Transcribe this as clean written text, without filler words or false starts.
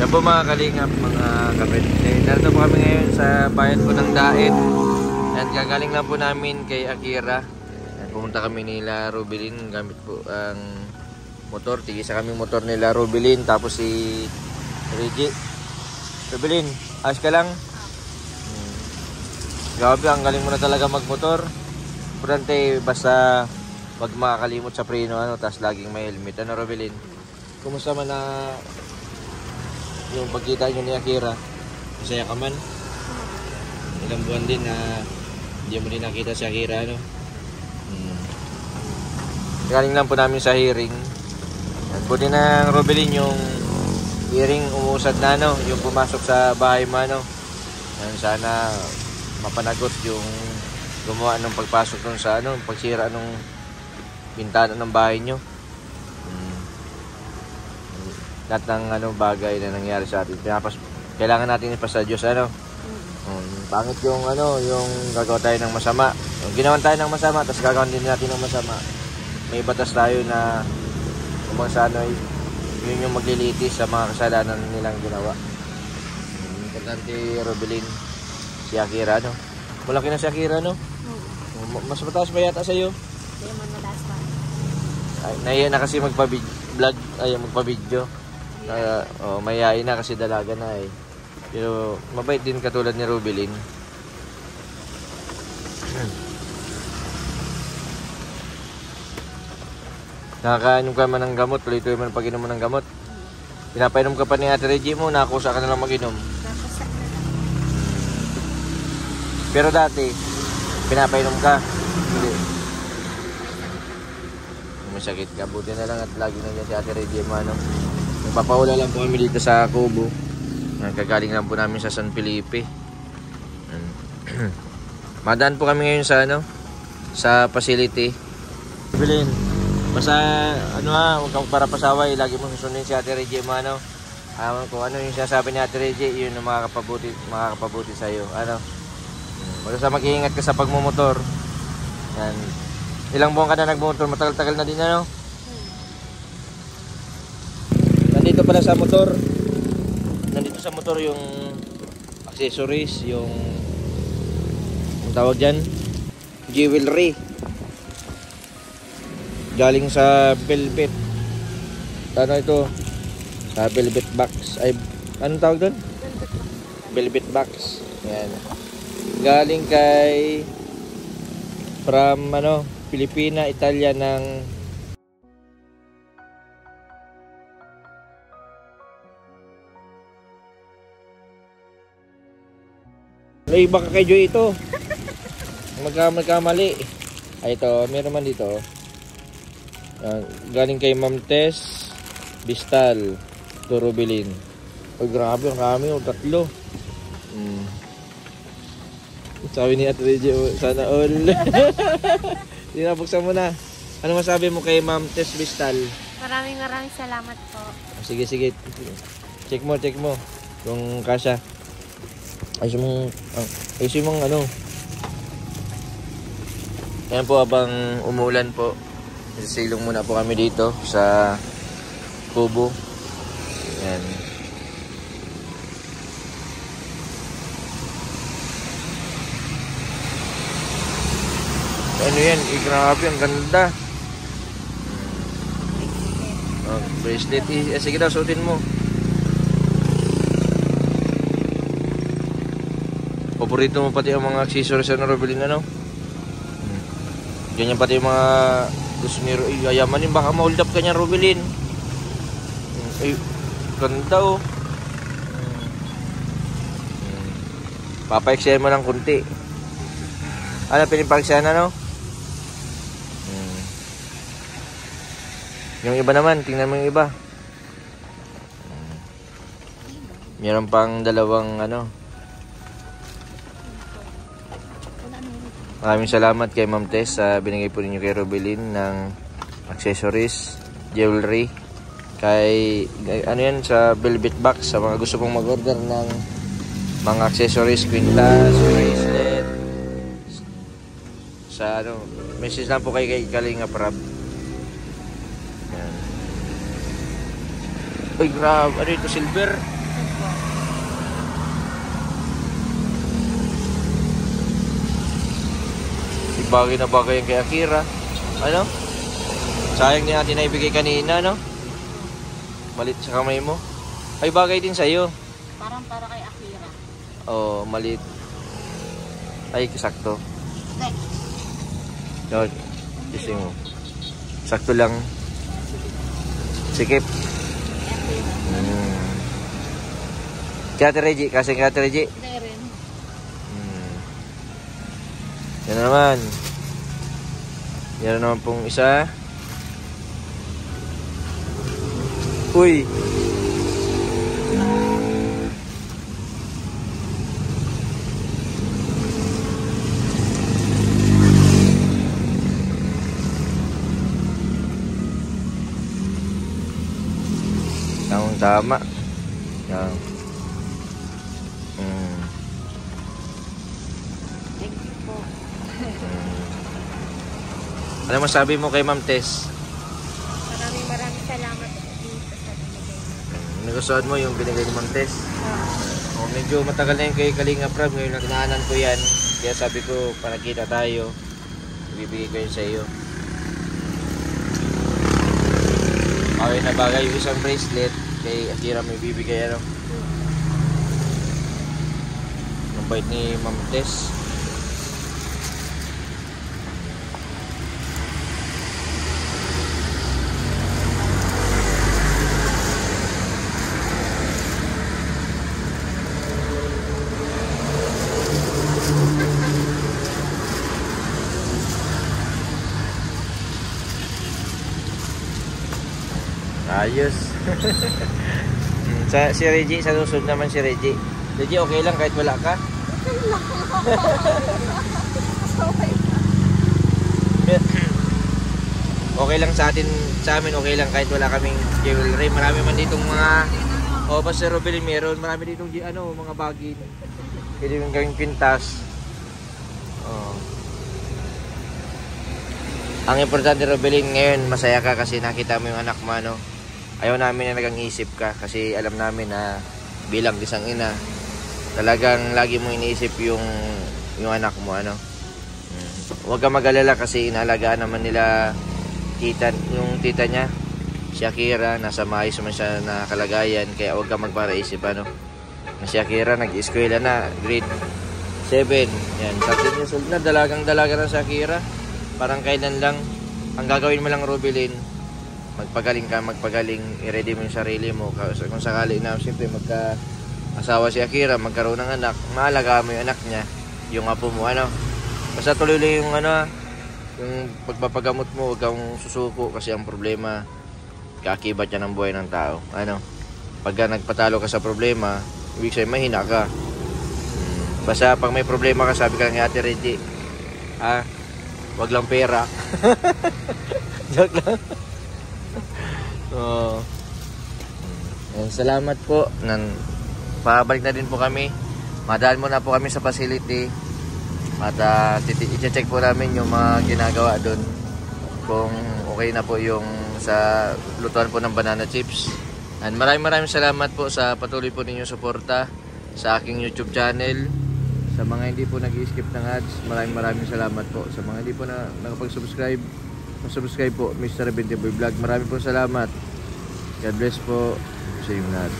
Yan po mga kalingap, mga kapit. Narito po kami ngayon sa bayan po ng Daet. Yan, gagaling lang po namin kay Akira. Yan, pumunta kami nila Rubilin gamit po ang motor. Tigisa kami motor nila Rubilin. Tapos si Reggie. Rubilin, ayos ka lang? Grabe, ang galing mo na talaga magmotor. Importante, basta wag makakalimot sa preno, tapos laging may helmet. Ano, Rubilin? Kumusta man na yung pagkita nyo ni Akira? Masaya ka man? Ilang buwan din na hindi mo din nakita si Akira, ano? Galing lang po namin sa hearing. At buti ng Rubilin yung hearing umusad na, ano? Yung pumasok sa bahay mo, ano? Yan, sana mapanagot yung gumawa ng pagpasok dun sa, ano, pagsira ng bintana ng bahay nyo. Lahat ng bagay na nangyari sa atin, kailangan natin ipasa sa Diyos, ano. Pangit yung yung gagawa tayo ng masama, yung ginawan tayo ng masama tapos gagawin din natin ng masama. May batas tayo na kung saan yun yung maglilitis sa mga kasalanan nilang ginawa. Importante, Rubilin, si Akira, no? Malaki na si Akira, no? Mas mataas ba yata sa'yo? Hindi man mataas pa. Ay, nahiya na kasi magpa-vlog, magpa-video. Mayayain na kasi dalaga na eh. Pero mabait din katulad ni Rubilin. Nakakainom ka man ng gamot, tuloy-tuloy man pag-inom mo ng gamot. Pinapainom ka pa ni Ate Reggie mo, nakusa ka na lang mag-inom. Nakusa na. Pero dati, pinapainom ka. Hindi. Masakit ka, buti na lang at lagi nandiyan si Ate Reggie mo, ano. Nagpapaula lang po kami dito sa Kubo. Kagaling lang po namin sa San Felipe. Madaan po kami ngayon sa sa facility. Bilin, basta huwag kang para pasaway, lagi mo susundin si Ate Reggie mo, ano. Kung ano yung sinasabi ni Ate Reggie, yun ang makakapabuti sa iyo, ano. Basta mag-iingat ka sa pagmumotor. Yan. Ilang buwan ka na nagmumotor, matagal-tagal na din, ano. Nandito pala sa motor. Nandito sa motor yung accessories, yung tawag dyan, jewelry. Galing sa velvet. Ano ito? Sa velvet box. Ay, anong tawag doon? Velvet box. Yan. Galing kay from Pilipina, Italia ng ay, baka kay Joy ito. Magkamali. Ay, ito, meron man dito. Galing kay Ma'am Tess Bistal to Rubilin. Ay, grabe, ang kami, tatlo. Sabi ni Ate Reggie, sana all. Dinabuksan mo na. Ano masabi mo kay Ma'am Tess Bistal? Maraming salamat po. Sige. Check mo. Kung kasya. Ayusin mong Ayan po, habang umulan po, silong muna po kami dito sa Kubo. Ayan. Ano yan? Grabe, ang ganda. Bracelet. Sige daw, suotin mo. Paborito mo pati ang mga accessories na Rubilin, ano? Ganyan pati yung mga gusto ni Rubilin. Ayamanin, baka ma-hold up ka niya, Rubilin. Ay, ganda, oh. Papaiksayan mo lang kunti. Ano, pinipaksayan, ano? Yung iba naman, tingnan mo yung iba. Meron pang dalawang, Maraming salamat kay Ma'am Tess sa binigay po ninyo kay Rubilin ng accessories, jewelry. Kay, yan, sa velvet box, sa mga gusto pong mag-order ng mga accessories, quintas, bracelet. Sa message lang po kay Kalinga Prab. Yan. Uy, grabe, ano ito, silver? bagay na bagay yan kay Akira. Ano? Sayang din natin na ibigay kanina, no? Malit sa kamay mo. Ay, bagay din sa'yo. Parang para kay Akira. Oo, malit. Ay, sakto. Okay. Yun, kissing mo. Sakto lang. Sikip. Kaya Ate Reggie, kasi kaya Ate Reggie. Hindi rin. Yan na naman. Yan na naman pong isa. Uy! Tama. Yan. Thank you po. Ano masabi mo kay Ma'am Tess? Maraming salamat dito sa binigay mo. Nagustuhan mo yung binigay ni Ma'am Tess? Medyo matagal na yung kay Kalinga Prab. Ngayon nagnaanan ko yan. Kaya sabi ko, para kita tayo. Ibibigay ko yun sa iyo. Okay na bagay yung isang bracelet. Kay Akira may bibigay ano. Ang bait ni Ma'am Tess. Ayos. Si Reggie, sa susunod naman si Reggie. Reggie, okay lang kahit wala ka? Okay lang sa atin, sa amin okay lang kahit wala kaming jewelry. Marami man ditong mga basta Robelin meron, marami ditong mga bagay. Pwede yung gawing pintas. Ang importante Robelin ngayon, masaya ka kasi nakita mo yung anak mo, ano. Ayaw namin na nagang-isip ka kasi alam namin na bilang isang ina, talagang lagi mo iniisip yung anak mo, ano. Huwag kang mag-alala kasi inaalagaan naman nila yung tita niya, si Akira, nasa maayos naman siya na kalagayan, kaya huwag kang magparaisip, ano. Si Akira nag-eskwela na, grade 7, yan, 13 years old na, dalagang-dalaga na si Akira. Parang kailan lang, ang gagawin mo lang Robelin, magpagaling ka, i-ready mo yung sarili mo. Kung sakali na, siyempre magka-asawa si Akira, magkaroon ng anak, maalaga mo yung anak niya, yung apo mo, ano. Basta tuloy lang yung yung pagpapagamot mo, huwag kang susuko kasi ang problema, kakibat yan ng buhay ng tao, ano. Pagka nagpatalo ka sa problema, ibig sabihin mahina ka. Basta pag may problema ka, sabi ka ng Ate Reggie, wag lang pera. Joke lang. Salamat po. Pabalik na din po kami. Madaan muna po kami sa facility. At i-check po namin yung mga ginagawa doon. Kung okay na po yung sa lutuan po ng banana chips. And maraming salamat po sa patuloy po ninyong suporta sa aking YouTube channel. Sa mga hindi po nag-skip ng ads, maraming salamat po. Sa mga hindi po nakapag-subscribe, subscribe po, Mr. Bentiboy Vlog. Maraming po salamat. God bless po sa inyo lahat.